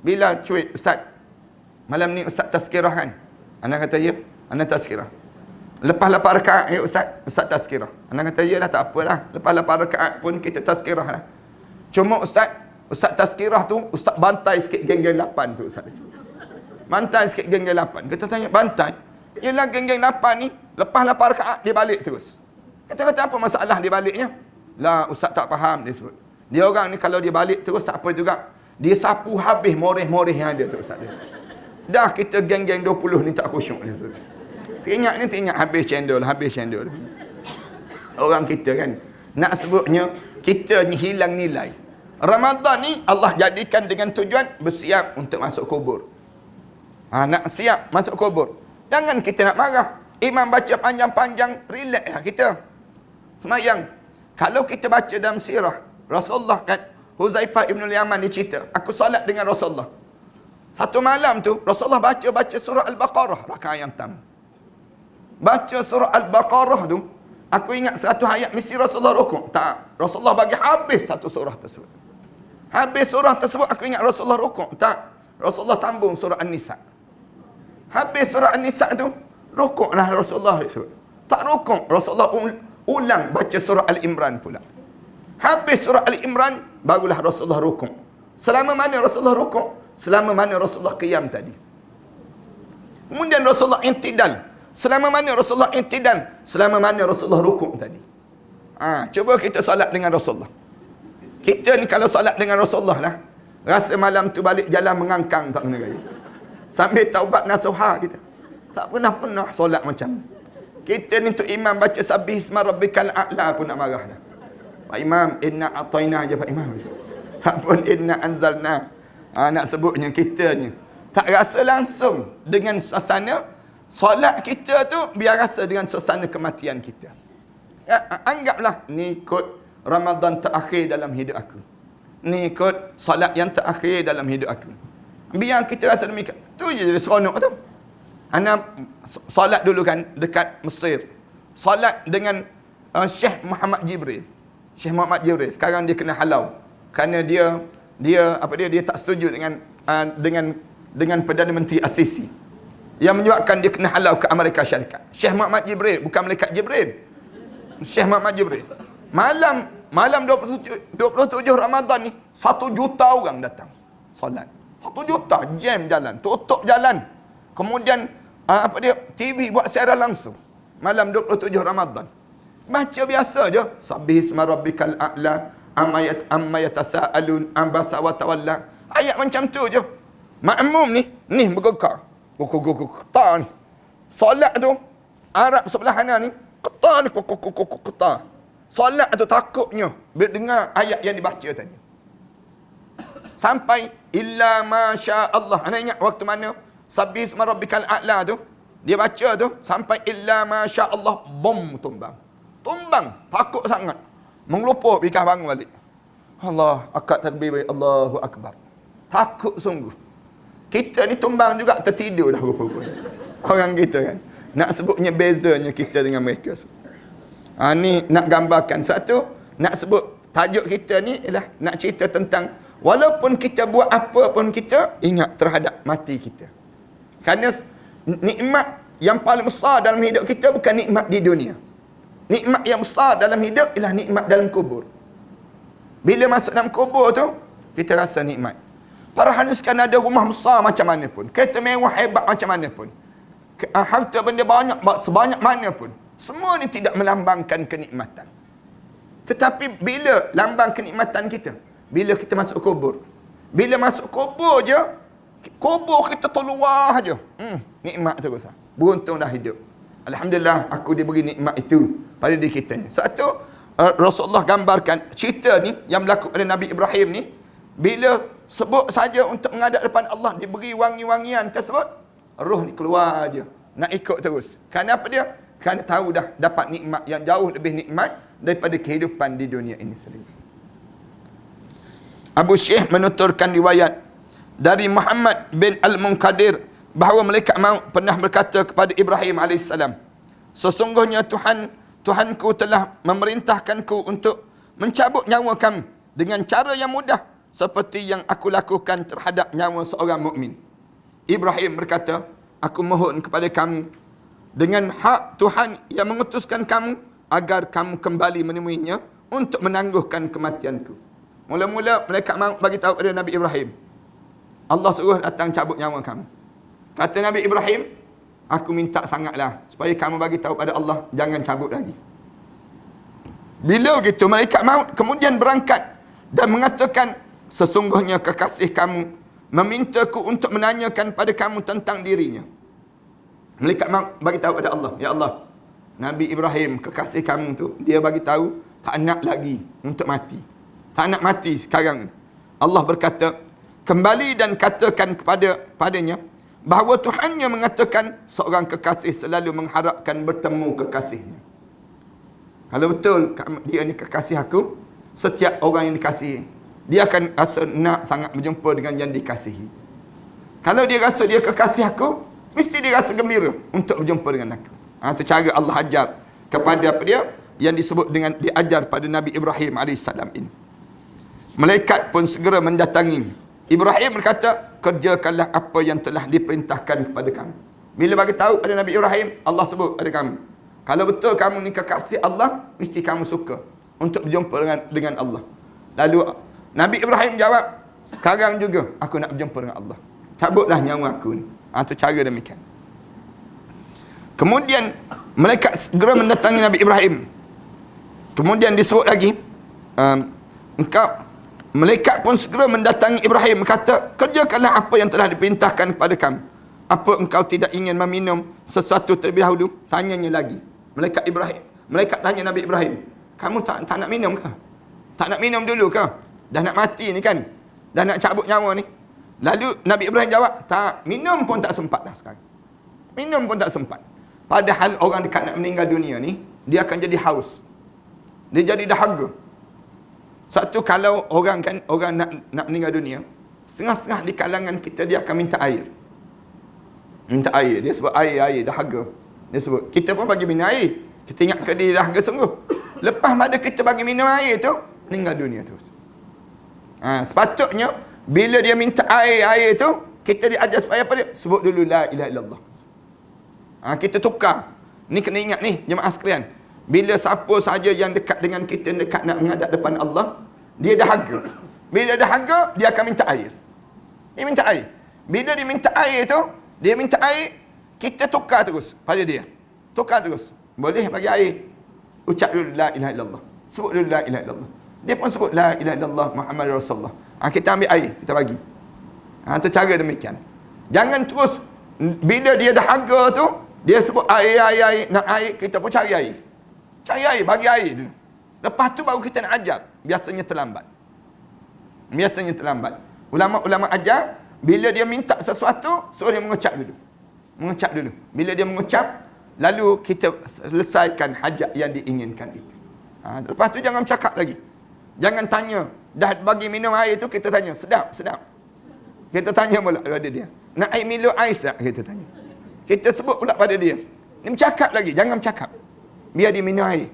bila cuit ustaz, malam ni ustaz tazkirah kan? Anda kata ya, anda tazkirah. Lepas 8 rakaat ya ustaz tazkirah. Anda kata ya dah tak apalah. Lepas 8 rakaat pun kita tazkirah lah. Cuma ustaz tazkirah tu ustaz bantai sikit geng-geng 8 tu ustaz. Bantai sikit geng-geng 8. Kita tanya bantai. Yalah geng-geng 8 ni lepas 8 rakaat dia balik terus. Kita kata apa masalah dia baliknya? Lah ustaz tak faham dia sebut. Dia orang ni kalau dia balik terus tak apa juga. Dia sapu habis moreh-moreh yang ada tu ustaz dia. Dah kita geng-geng 20 ni tak khusyuk dia tu. Teringat habis cendol. Orang kita kan nak sebutnya kita ni hilang nilai. Ramadan ni Allah jadikan dengan tujuan bersiap untuk masuk kubur. Nak siap masuk kubur. Jangan kita nak marah. Imam baca panjang-panjang, relax lah kita. Semayang. Kalau kita baca dalam sirah, Rasulullah kan, Huzaifah ibn al-Yaman dia cerita, aku solat dengan Rasulullah. Satu malam tu, Rasulullah baca surah Al-Baqarah, rakaat yang tam. Baca surah Al-Baqarah tu, aku ingat satu ayat mesti Rasulullah rukuk. Tak. Rasulullah bagi habis satu surah tersebut. Habis surah tersebut, aku ingat Rasulullah rukuk. Tak. Rasulullah sambung surah An-Nisa. Habis surah An-Nisa tu, rukuklah Rasulullah tersebut. Tak rukuk, Rasulullah ulang baca surah Al-Imran pula. Habis surah Al-Imran, barulah Rasulullah rukuk. Selama mana Rasulullah rukuk? Selama mana Rasulullah qiyam tadi. Kemudian Rasulullah intidal. Selama mana Rasulullah intidal? Selama mana Rasulullah rukuk tadi. Cuba kita solat dengan Rasulullah. Kita ni kalau solat dengan Rasulullah lah, rasa malam tu balik jalan mengangkang tak kena gaya. Sambil taubat nasuha kita. Tak pernah solat macam ni. Kita ni untuk imam baca sabih isma rabbikal a'la pun nak marah dah. Pak Imam, inna ataina je Pak Imam. Tak pun inna anzalna. Nak sebutnya kitanya. Tak rasa langsung dengan suasana solat kita tu, biar rasa dengan suasana kematian kita. Ya, anggaplah ni kot Ramadan terakhir dalam hidup aku. Ni kot solat yang terakhir dalam hidup aku. Biar kita rasa demikian. Tu je jadi seronok tu. Ana solat dulu kan dekat Mesir. Solat dengan Syekh Muhammad Jibril. Syekh Muhammad Jibril sekarang dia kena halau kerana dia tak setuju dengan Perdana Menteri Al-Sisi. Yang menyebabkan dia kena halau ke Amerika Syarikat. Syekh Muhammad Jibril, bukan malaikat Jibril. Syekh Muhammad Jibril. Malam 27 Ramadan ni 1 juta orang datang solat. 1 juta jam jalan, tutup jalan. Kemudian TV buat siaran langsung. Malam 27 Ramadan. Baca biasa je. Sabih isma rabbikal a'la amma yatasaalun ambasa wa tawalla. Ayat macam tu je. Makmum ni bergekar. Ketar ni. Solat tu Arab sebelah kanan ni ketar ni ketar. Solat tu takutnya bila dengar ayat yang dibaca tadi. Sampai illa masya Allah. Anda ingat waktu mana sabih isma rabbikal a'la tu dia baca tu sampai illa masya Allah, bom tumbang, takut sangat. Mengelupur bikah bangun balik. Allah akad takbir, Allahu akbar. Takut sungguh. Kita ni tumbang juga, tertidur dah rupa-rupa. Orang kita kan. Nak sebutnya bezanya kita dengan mereka. Ni nak gambarkan satu, nak sebut tajuk kita ni ialah nak cerita tentang walaupun kita buat apa pun kita ingat terhadap mati kita. Kerana nikmat yang paling besar dalam hidup kita bukan nikmat di dunia. Nikmat yang besar dalam hidup ialah nikmat dalam kubur. Bila masuk dalam kubur tu, kita rasa nikmat. Para haniskan ada rumah besar macam mana pun, kereta mewah hebat macam mana pun, harta benda banyak sebanyak mana pun, semua ni tidak melambangkan kenikmatan. Tetapi bila lambang kenikmatan kita, bila kita masuk kubur. Bila masuk kubur je, kubur kita terluar je. Nikmat terus. Beruntung dah hidup. Alhamdulillah aku diberi nikmat itu pada diri kita ni. Satu, Rasulullah gambarkan cerita ni yang berlaku pada Nabi Ibrahim ni, bila sebut saja untuk menghadap depan Allah, diberi wangi-wangian tersebut, roh ni keluar aja, nak ikut terus. Kerana apa dia? Kerana tahu dah dapat nikmat yang jauh lebih nikmat daripada kehidupan di dunia ini sendiri. Abu Syekh menuturkan riwayat dari Muhammad bin Al-Munkadir bahawa malaikat maut pernah berkata kepada Ibrahim AS, sesungguhnya Tuhanku telah memerintahkanku untuk mencabut nyawa kamu dengan cara yang mudah seperti yang aku lakukan terhadap nyawa seorang mukmin. Ibrahim berkata, aku mohon kepada kamu dengan hak Tuhan yang mengutuskan kamu agar kamu kembali menemuinya untuk menangguhkan kematianku. Mula-mula malaikat maut bagi tahu kepada Nabi Ibrahim, Allah suruh datang cabut nyawa kamu. Kata Nabi Ibrahim, aku minta sangatlah supaya kamu bagi tahu pada Allah, jangan cabut lagi. Bila begitu, malaikat maut kemudian berangkat dan mengatakan, sesungguhnya kekasih kamu memintaku untuk menanyakan pada kamu tentang dirinya. Malaikat maut bagi tahu pada Allah, ya Allah, Nabi Ibrahim kekasih kamu tu, dia bagi tahu tak nak lagi untuk mati. Tak nak mati sekarang. Allah berkata, kembali dan katakan padanya bahawa Tuhannya mengatakan seorang kekasih selalu mengharapkan bertemu kekasihnya. Kalau betul dia ni kekasih aku, setiap orang yang dikasihi, dia akan rasa nak sangat berjumpa dengan yang dikasihi. Kalau dia rasa dia kekasih aku, mesti dia rasa gembira untuk berjumpa dengan aku. Itu cara Allah ajar kepada apa dia yang disebut dengan diajar pada Nabi Ibrahim AS ini. Malaikat pun segera mendatangi. Ibrahim berkata, kerjakanlah apa yang telah diperintahkan kepada kamu. Bila bagi tahu pada Nabi Ibrahim, Allah sebut pada kamu, kalau betul kamu ni kekasih Allah, mesti kamu suka untuk berjumpa dengan Allah. Lalu Nabi Ibrahim jawab, sekarang juga aku nak berjumpa dengan Allah. Cabutlah nyawa aku ni. Itu cara demikian. Kemudian malaikat segera mendatangi Nabi Ibrahim. Kemudian disebut lagi, engkau Malaikat pun segera mendatangi Ibrahim, kata, kerjakanlah apa yang telah diperintahkan kepada kami. Apa engkau tidak ingin meminum sesuatu terlebih dahulu? Tanyanya lagi. Malaikat tanya Nabi Ibrahim, kamu tak nak minum ke? Tak nak minum dulu ke? Dah nak mati ni kan? Dah nak cabut nyawa ni. Lalu Nabi Ibrahim jawab, tak, minum pun tak sempat dah sekarang. Minum pun tak sempat. Padahal orang dekat nak meninggal dunia ni, dia akan jadi haus. Dia jadi dahaga. Satu, kalau orang nak meninggal dunia, setengah-setengah di kalangan kita dia akan minta air. Minta air. Dia sebut air, dahaga. Dia sebut, kita pun bagi minum air. Kita ingat ke dia dahaga sungguh. Lepas pada kita bagi minum air tu, meninggal dunia terus. Sepatutnya, bila dia minta air tu, kita diajar supaya apa dia? Sebut dulu la ilaha illallah. Kita tukar. Ni kena ingat ni, jemaah sekalian. Bila siapa saja yang dekat dengan kita, dekat nak menghadap depan Allah, dia dahaga. Bila dahaga, dia akan minta air. Dia minta air. Bila dia minta air tu, kita tukar terus pada dia. Tukar terus. Boleh bagi air. Ucap dulu la ilaha illallah. Sebut dulu la ilaha illallah. Dia pun sebut la ilaha illallah Muhammad Rasulullah. Kita ambil air, kita bagi. Itu cara demikian. Jangan terus, bila dia dahaga tu, dia sebut air, nak air, kita pun cari air. Cari air, bagi air dulu. Lepas tu baru kita nak ajar. Biasanya terlambat. Ulama-ulama ajar, bila dia minta sesuatu, suruh dia mengucap dulu. Bila dia mengucap, lalu kita selesaikan hajat yang diinginkan itu. Lepas tu jangan cakap lagi. Jangan tanya. Dah bagi minum air tu, kita tanya, sedap. Kita tanya pula pada dia, nak air minum ais tak? Kita tanya. Kita sebut pula pada dia. Dia bercakap lagi, jangan bercakap. Biar dia minum air.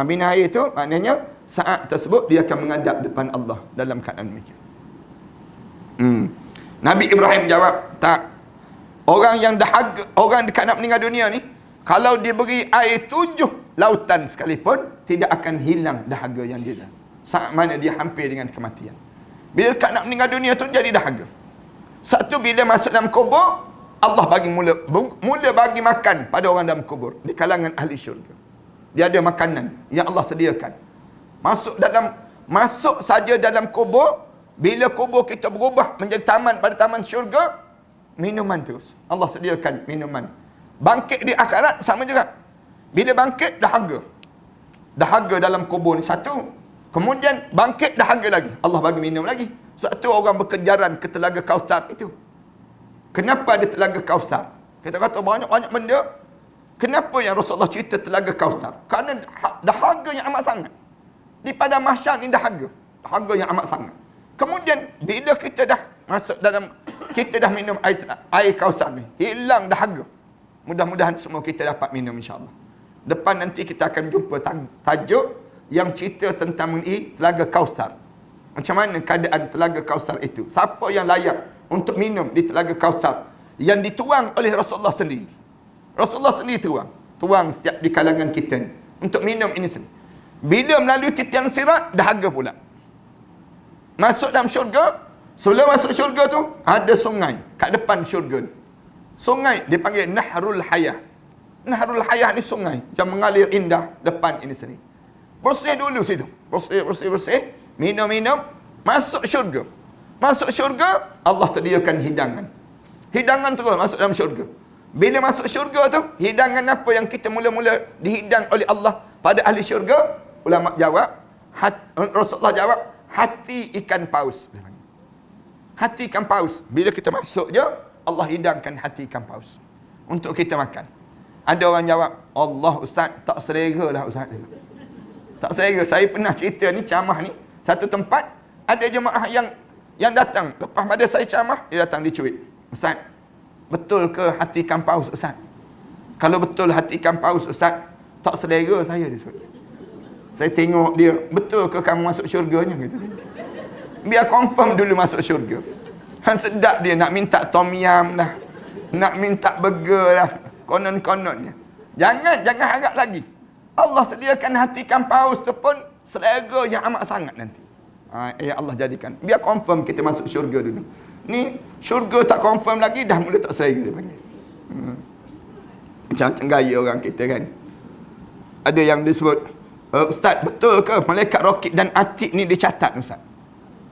Minum air tu maknanya saat tersebut dia akan menghadap depan Allah dalam keadaan demikian. Nabi Ibrahim jawab, tak. Orang yang dahaga, orang dekat nak meninggal dunia ni, kalau diberi air 7 lautan sekalipun, tidak akan hilang dahaga yang dia dah. Saat mana dia hampir dengan kematian. Bila dekat nak meninggal dunia tu, jadi dahaga. Satu, bila masuk dalam kubur, Allah bagi mula bagi makan pada orang dalam kubur, di kalangan ahli syurga. Dia ada makanan yang Allah sediakan. Masuk saja dalam kubur, bila kubur kita berubah menjadi taman pada taman syurga, minuman terus. Allah sediakan minuman. Bangkit di akhirat sama juga. Bila bangkit, dahaga. Dahaga dalam kubur ni satu. Kemudian bangkit, dahaga lagi. Allah bagi minum lagi. Satu, orang berkejaran ke Telaga Kausar itu. Kenapa ada Telaga Kausar? Kita kata banyak-banyak benda. Kenapa yang Rasulullah cerita Telaga Kausar? Kerana dahaga yang amat sangat. Di padang mahsyar ni dahaga yang amat sangat. Kemudian bila kita dah masuk dalam, kita dah minum air Kausar ni, hilang dahaga. Mudah-mudahan semua kita dapat minum insya-Allah. Depan nanti kita akan jumpa tajuk yang cerita tentang mengenai Telaga Kausar. Macam mana keadaan Telaga Kausar itu? Siapa yang layak untuk minum di Telaga Kausar yang dituang oleh Rasulullah sendiri? Rasulullah sendiri tuang setiap di kalangan kita ni untuk minum ini sendiri. Bila melalui titian sirat, dahaga pula. Masuk dalam syurga, sebelum masuk syurga tu ada sungai kat depan syurga ni. Sungai dipanggil Nahrul Hayah. Nahrul Hayah ni sungai yang mengalir indah depan ini sendiri. Bersih dulu situ. Bersih. Minum. Masuk syurga. Masuk syurga, Allah sediakan hidangan. Hidangan terus masuk dalam syurga. Bila masuk syurga tu, hidangan apa yang kita mula-mula dihidang oleh Allah pada ahli syurga? Ulama jawab, Rasulullah jawab, hati ikan paus. Hati ikan paus. Bila kita masuk je, Allah hidangkan hati ikan paus untuk kita makan. Ada orang jawab, Allah Ustaz, tak selera lah Ustaz. Tak selera. Saya pernah cerita ni, ceramah ni, satu tempat, ada jemaah yang datang. Lepas pada saya ceramah, dia datang dicuit. Ustaz, betul ke hati ikan paus Ustaz? Kalau betul hati ikan paus Ustaz, tak selera saya dia sebut. Saya tengok dia, betul ke kamu masuk syurganya? Gitu. Biar confirm dulu masuk syurga. Sedap dia nak minta tom yum dah. Nak minta burger lah. Konon-kononnya. Jangan harap lagi. Allah sediakan hati ikan paus tu pun selera yang amat sangat nanti. Ya Allah jadikan. Biar confirm kita masuk syurga dulu. Ni syurga tak confirm lagi, dah mula tak selera dia panggil. Macam gaya orang kita kan. Ada yang disebut, Ustaz, betul ke malaikat rokib dan atid ni dicatat Ustaz?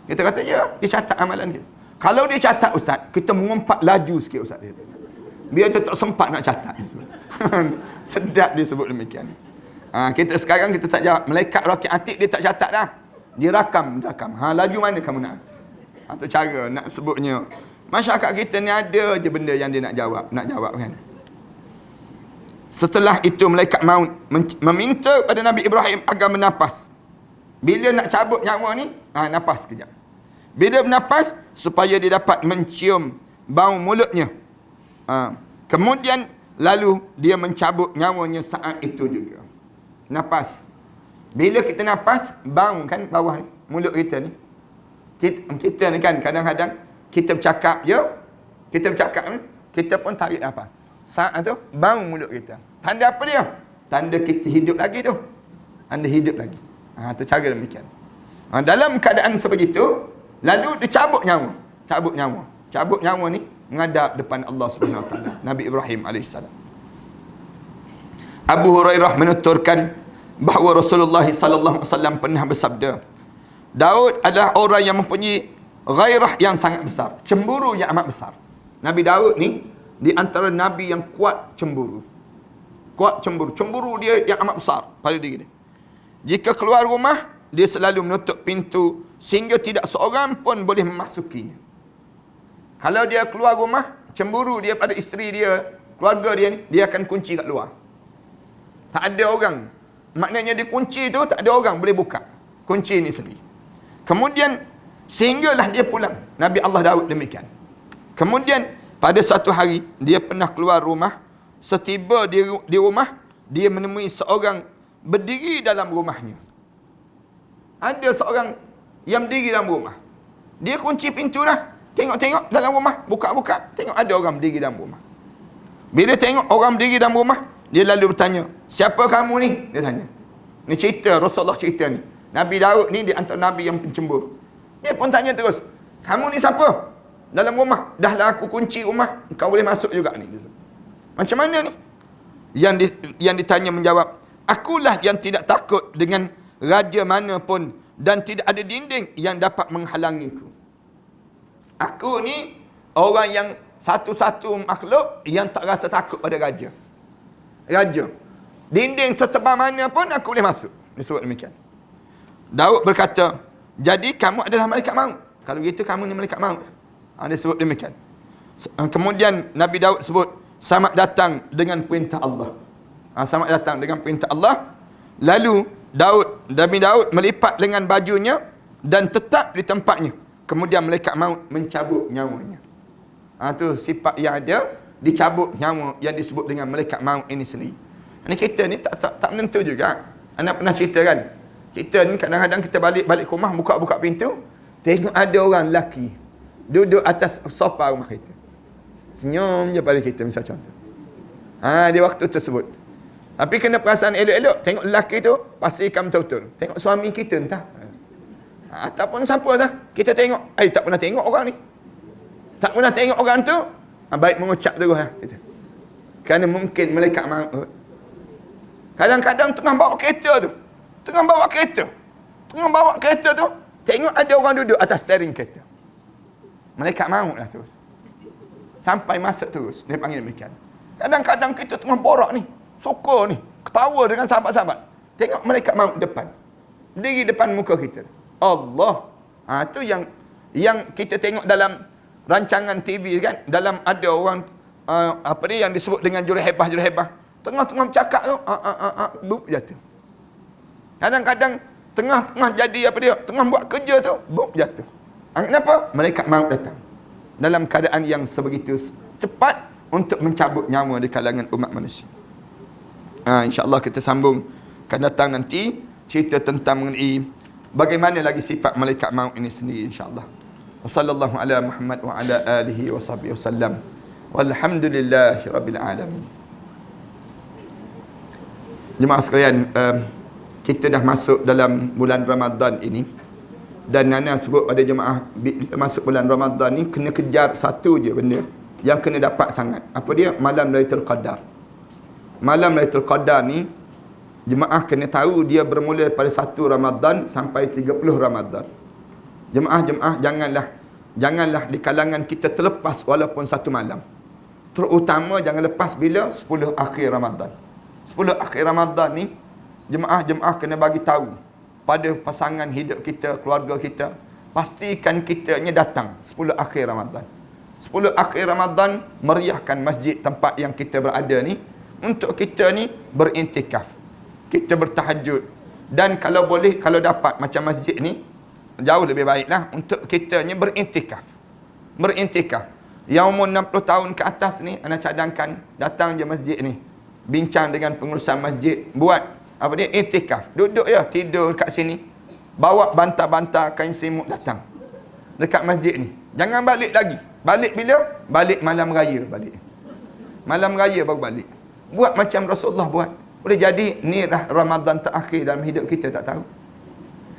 Kita kata, ya, dia catat amalan kita. Kalau dia catat, Ustaz, kita mengumpat laju sikit, Ustaz. Dia kata. Biar dia tak sempat nak catat. Sedap dia sebut demikian. Kita sekarang kita tak jawab. Malaikat Raqib Atid dia tak catat dah. Dia rakam. Laju mana kamu nak? Itu cara nak sebutnya. Masyarakat kita ni ada je benda yang dia nak jawab kan. Setelah itu malaikat maut meminta pada Nabi Ibrahim agar bernapas. Bila nak cabut nyawa ni, napas sekejap. Bila bernapas, supaya dia dapat mencium bau mulutnya. Kemudian lalu dia mencabut nyawanya saat itu juga. Napas. Bila kita napas, bau kan bawah ni, mulut kita ni. Kita ni kan kadang-kadang kita bercakap je, kita pun tarik napas. Saat tu bau mulut kita. Tanda apa dia? Tanda kita hidup lagi tu. Anda hidup lagi. Tu cara demikian. Dalam keadaan sebegitu, lalu dicabut nyawa. Cabut nyawa ni menghadap depan Allah Subhanahu Wa Taala. Nabi Ibrahim alaihissalam. Abu Hurairah menuturkan bahawa Rasulullah sallallahu alaihi wasallam pernah bersabda, Daud adalah orang yang mempunyai ghairah yang sangat besar, cemburu yang amat besar. Nabi Daud ni di antara nabi yang kuat cemburu. Cemburu dia yang amat besar pada diri dia. Jika keluar rumah, dia selalu menutup pintu sehingga tidak seorang pun boleh memasukinya. Kalau dia keluar rumah, cemburu dia pada isteri dia, keluarga dia ni, dia akan kunci kat luar. Tak ada orang. Maknanya dia kunci tu, tak ada orang boleh buka. Kunci ni sendiri. Kemudian, sehinggalah dia pulang. Nabi Allah Daud demikian. Kemudian, pada satu hari, dia pernah keluar rumah. Setiba di rumah, dia menemui seorang berdiri dalam rumahnya. Ada seorang yang berdiri dalam rumah. Dia kunci pintu dah. Tengok-tengok dalam rumah. Buka-buka. Tengok ada orang berdiri dalam rumah. Bila tengok orang berdiri dalam rumah, dia lalu bertanya, siapa kamu ni? Dia tanya. Ni cerita, Rasulullah cerita ni. Nabi Daud ni di antara Nabi yang pencemburu. Dia pun tanya terus, kamu ni siapa? Dalam rumah. Dahlah aku kunci rumah, kau boleh masuk juga ni. Macam mana ni? Yang ditanya menjawab, akulah yang tidak takut dengan raja mana pun dan tidak ada dinding yang dapat menghalangiku. Aku ni orang yang satu-satu makhluk yang tak rasa takut pada raja. Dinding setebal mana pun aku boleh masuk. Dia sebut demikian. Daud berkata, jadi kamu adalah malaikat maut. Kalau begitu kamu ni malaikat maut. Dia sebut demikian. Kemudian Nabi Daud sebut, selamat datang dengan perintah Allah. Selamat datang dengan perintah Allah. Lalu Nabi Daud melipat lengan bajunya dan tetap di tempatnya. Kemudian malaikat maut mencabut nyawanya. Tu sifat yang ada, dicabut nyawa yang disebut dengan malaikat maut ini sendiri. Ini kita ni tak menentu juga. Anda pernah cerita kan? Kita ni kadang-kadang kita balik ke rumah, buka pintu, tengok ada orang lelaki duduk atas sofa rumah kita. Senyum je pada kita, misal contoh. Di waktu tersebut. Tapi kena perasaan elok-elok. Tengok lelaki tu, pastikan betul-betul. Tengok suami kita entah. Ataupun siapa dah. Kita tengok, tak pernah tengok orang ni. Tak pernah tengok orang tu, baik mengucap terus lah. Kerana mungkin malaikat maut. Kadang-kadang tengah bawa kereta tu. Tengah bawa kereta tu, tengok ada orang duduk atas steering kereta. Malaikat maut lah terus. Sampai masuk terus. Dia panggil demikian. Kadang-kadang kita tengah borak ni. Suka ni. Ketawa dengan sahabat-sahabat. Tengok malaikat maut depan. Berdiri depan muka kita. Allah. Itu yang kita tengok dalam rancangan TV kan. Dalam ada orang, yang disebut dengan jurehebah. Tengah-tengah bercakap tu, buk jatuh. Kadang-kadang tengah jadi tengah buat kerja tu, buk jatuh. Kenapa? Malaikat maut datang. Dalam keadaan yang sebegitu cepat untuk mencabut nyawa di kalangan umat manusia. InsyaAllah kita sambung akan datang nanti cerita tentang mengenai bagaimana lagi sifat malaikat maut ini sendiri, insyaAllah. Wassallallahu ala Muhammad wa ala alihi wa sahbihi wasallam. Walhamdulillahi rabbil alamin. Jemaah sekalian, kita dah masuk dalam bulan Ramadan ini. Dan Nana sebut pada jemaah, bila masuk bulan Ramadan ni, kena kejar satu je benda yang kena dapat sangat. Apa dia? Malam Lailatul Qadar. Malam Lailatul Qadar ni, jemaah kena tahu dia bermula pada 1 Ramadan sampai 30 Ramadan. Jemaah-jemaah, janganlah di kalangan kita terlepas walaupun satu malam. Terutama jangan lepas bila 10 akhir Ramadan. 10 akhir Ramadan ni, jemaah-jemaah kena bagi tahu pada pasangan hidup kita, keluarga kita, pastikan kitanya datang 10 akhir Ramadan. 10 akhir Ramadan meriahkan masjid tempat yang kita berada ni untuk kita ni berintikaf. Kita bertahajud. Dan kalau boleh, kalau dapat macam masjid ni, jauh lebih baiklah untuk kita ni berintikaf. Berintikaf. Yang umur 60 tahun ke atas ni, anda cadangkan datang je masjid ni. Bincang dengan pengurusan masjid, buat apa dia, intikaf. Duduk ya, tidur kat sini. Bawa bantal-bantal kain semut datang dekat masjid ni. Jangan balik lagi. Balik bila? Balik malam raya balik. Malam raya baru balik. Buat macam Rasulullah buat. Boleh jadi ni dah Ramadan terakhir dalam hidup kita, tak tahu.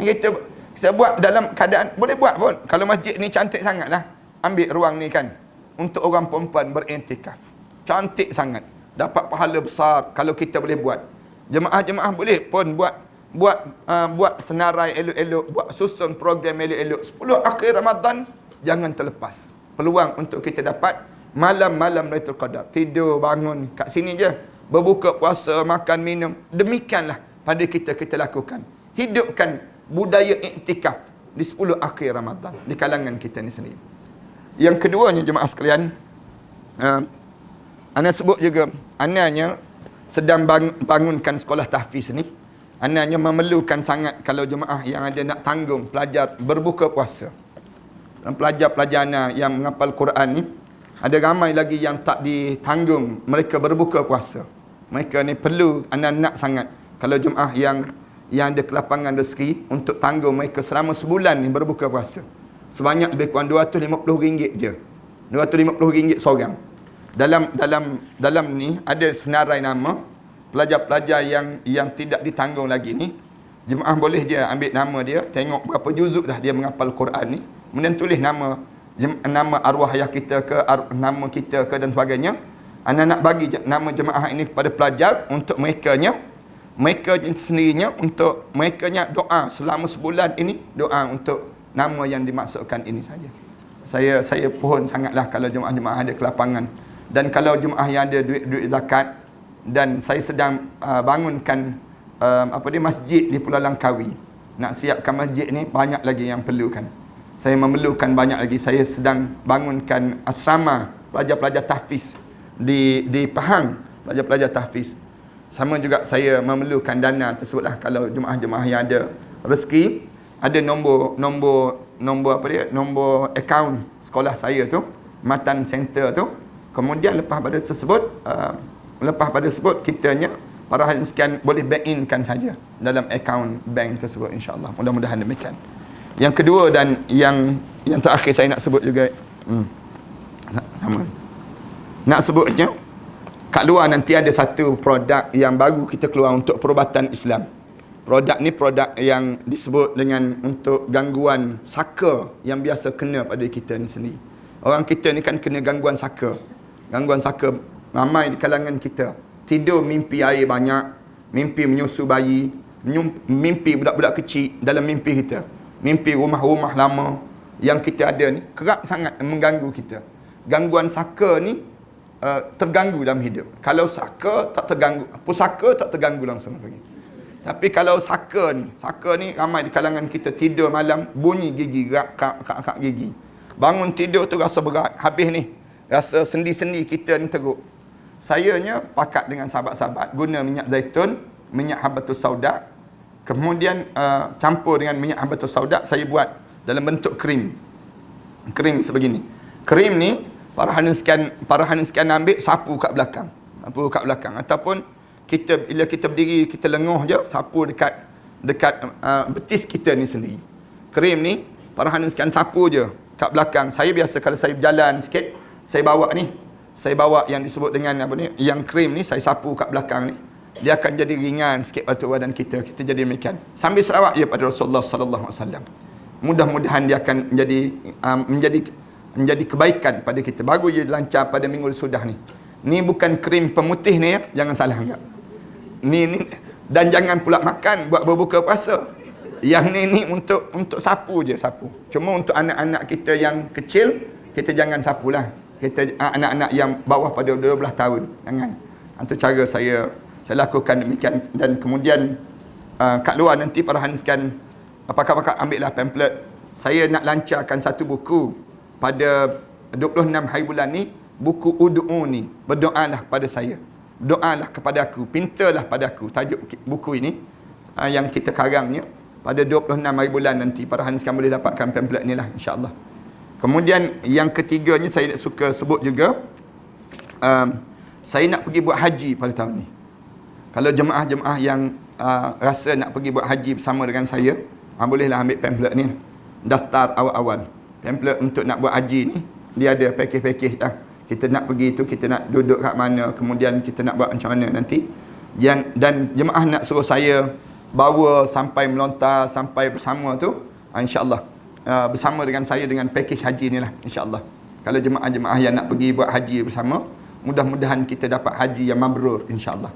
Kita buat dalam keadaan, boleh buat pun. Kalau masjid ni cantik sangat lah. Ambil ruang ni kan, untuk orang perempuan berintikaf. Cantik sangat. Dapat pahala besar kalau kita boleh buat. Jemaah-jemaah boleh pun buat senarai elok-elok, buat susun program elok-elok. 10 akhir Ramadan, jangan terlepas. Peluang untuk kita dapat malam-malam Lailatul Qadar. Tidur, bangun kat sini je. Berbuka puasa, makan, minum. Demikianlah pada kita lakukan. Hidupkan budaya iktikaf di 10 akhir Ramadan di kalangan kita ni sendiri. Yang keduanya jemaah sekalian, ana sebut juga, ananya sedang bangunkan sekolah tahfiz ni. Ananya memerlukan sangat kalau jemaah yang ada nak tanggung pelajar berbuka puasa. Dan pelajar-pelajar ana yang menghafal Quran ni, ada ramai lagi yang tak ditanggung mereka berbuka puasa. Mereka ni perlu, anda nak sangat kalau jemaah yang ada kelapangan rezeki untuk tanggung mereka selama sebulan ni berbuka puasa. Sebanyak lebih kurang RM250 je. RM250 seorang. Dalam ni ada senarai nama pelajar-pelajar yang tidak ditanggung lagi ni. Jemaah boleh je ambil nama dia, tengok berapa juzuk dah dia menghafal Quran ni. Kemudian tulis nama arwah ayah kita ke, nama kita ke dan sebagainya. Anda nak bagi nama jemaah ini kepada pelajar untuk mereka sendirinya, untuk mereka doa selama sebulan ini, doa untuk nama yang dimaksudkan ini saja. Saya pohon sangatlah kalau jemaah-jemaah ada kelapangan. Dan kalau jemaah yang ada duit zakat, dan saya sedang bangunkan masjid di Pulau Langkawi. Nak siapkan masjid ni banyak lagi yang perlukan. Saya memerlukan banyak lagi. Saya sedang bangunkan asrama pelajar-pelajar tahfiz di Pahang, pelajar-pelajar tahfiz. Sama juga saya memerlukan dana tersebutlah kalau jemaah-jemaah yang ada rezeki, ada nombor akaun sekolah saya tu, Matan Center tu. Kemudian lepas pada tersebut kitanya para hadirin sekalian boleh bank in-kan saja dalam akaun bank tersebut, insya-Allah. Mudah-mudahan demikian. Yang kedua dan yang terakhir saya nak sebut juga, nak sebutnya, kat luar nanti ada satu produk yang baru kita keluar untuk perubatan Islam. Produk ni produk yang disebut dengan untuk gangguan saka yang biasa kena pada kita ni sendiri. Orang kita ni kan kena gangguan saka. Gangguan saka ramai di kalangan kita. Tidur mimpi air banyak, mimpi menyusu bayi, mimpi budak-budak kecil dalam mimpi kita. Mimpi rumah-rumah lama yang kita ada ni kerap sangat mengganggu kita. Gangguan saka ni terganggu dalam hidup. Kalau saka tak terganggu, pusaka tak terganggu langsung lagi. Tapi kalau saka ni ramai di kalangan kita tidur malam bunyi gigi, kak gigi. Bangun tidur tu rasa berat, habis ni rasa sendi-sendi kita ni teruk. Sayanya pakat dengan sahabat-sahabat guna minyak zaitun, minyak habatus sauda, kemudian campur dengan minyak habatus sauda, saya buat dalam bentuk krim. Krim sebegini. Krim ni para hadirin sekalian ambil sapu kat belakang. Ataupun bila kita berdiri, kita lenguh je, sapu dekat betis kita ni sendiri. Krim ni para hadirin sekalian sapu je kat belakang. Saya biasa kalau saya berjalan sikit, saya bawa yang disebut dengan yang krim ni, saya sapu kat belakang ni. Dia akan jadi ringan sikit pada badan kita. Kita jadi demikian. Sambil selawat je pada Rasulullah sallallahu alaihi wasallam. Mudah-mudahan dia akan menjadi kebaikan pada kita. Bagus je lancar pada minggu sudah ni. Ni bukan krim pemutih ni ya, jangan salah anggap. Ni dan jangan pula makan buat berbuka puasa. Yang ni untuk sapu je, sapu. Cuma untuk anak-anak kita yang kecil, kita jangan sapulah. Kita anak-anak yang bawah pada 12 tahun, jangan. Itu cara saya lakukan demikian. Dan kemudian kat luar nanti para sekalian, pakar-pakar ambillah pamphlet. Saya nak lancarkan satu buku pada 26 hari bulan ni, buku Ud'u ni, berdoalah pada saya. Doalah kepada aku, pintalah pada aku. Tajuk buku ini yang kita karangnya pada 26 hari bulan nanti. Para sekalian boleh dapatkan pamphlet ni lah, insya-Allah. Kemudian yang ketiganya saya suka sebut juga, saya nak pergi buat haji pada tahun ni. Kalau jemaah-jemaah yang rasa nak pergi buat haji bersama dengan saya, bolehlah ambil pamphlet ni. Daftar awal-awal. Pamphlet untuk nak buat haji ni, dia ada pakej-pakej dah. Kita nak pergi tu, kita nak duduk kat mana, kemudian kita nak buat macam mana nanti. Dan jemaah nak suruh saya bawa sampai melontar, sampai bersama tu, insya-Allah. Bersama dengan saya dengan pakej haji ni lah, insya-Allah. Kalau jemaah-jemaah yang nak pergi buat haji bersama, mudah-mudahan kita dapat haji yang mabrur, insya-Allah.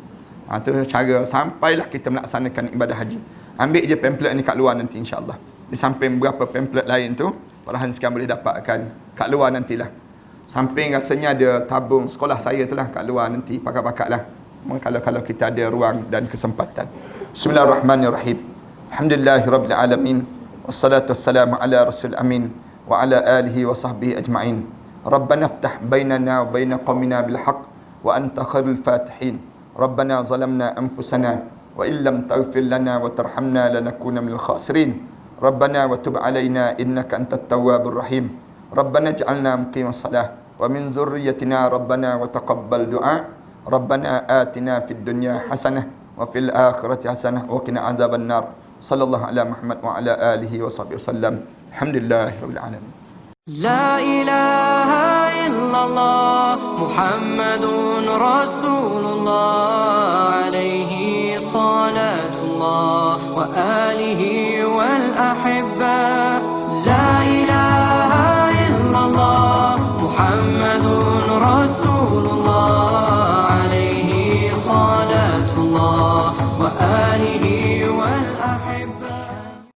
Itu cara sampailah kita melaksanakan ibadah haji. Ambil je pamphlet ni kat luar nanti, insya-Allah. Di samping beberapa pamphlet lain tu, para sekalian boleh dapatkan kat luar nantilah. Samping rasanya ada tabung sekolah saya tu lah kat luar nanti, pakar-pakar lah. Kalau kita ada ruang dan kesempatan. Bismillahirrahmanirrahim. Alhamdulillahirabbil alamin. Wassalatu wassalamu ala rasul amin wa ala alihi wa sahbihi ajma'in. Rabbana iftah bainana wa baina qaumina bil haqq wa anta khairul fatihin. Rabbana zalamna anfusana wa illam taghfir lana wa tarhamna lanakuna minal khasirin. Rabbana wa tub alaina innaka antat tawwabur rahim. Rabbana ij'alna muqimas salah wa min dzurriyyatina rabbana wa taqabbal du'a. Rabbana atina fid dunya hasanah wa fil akhirati hasanah wa qina adzaban nar. Sallallahu ala Muhammad wa ala alihi wa sahbihi wasallam. Alhamdulillahirabbil alamin. La ilaha illallah Muhammadun Rasulullah alaihi salatullah wa alihi wal ahibba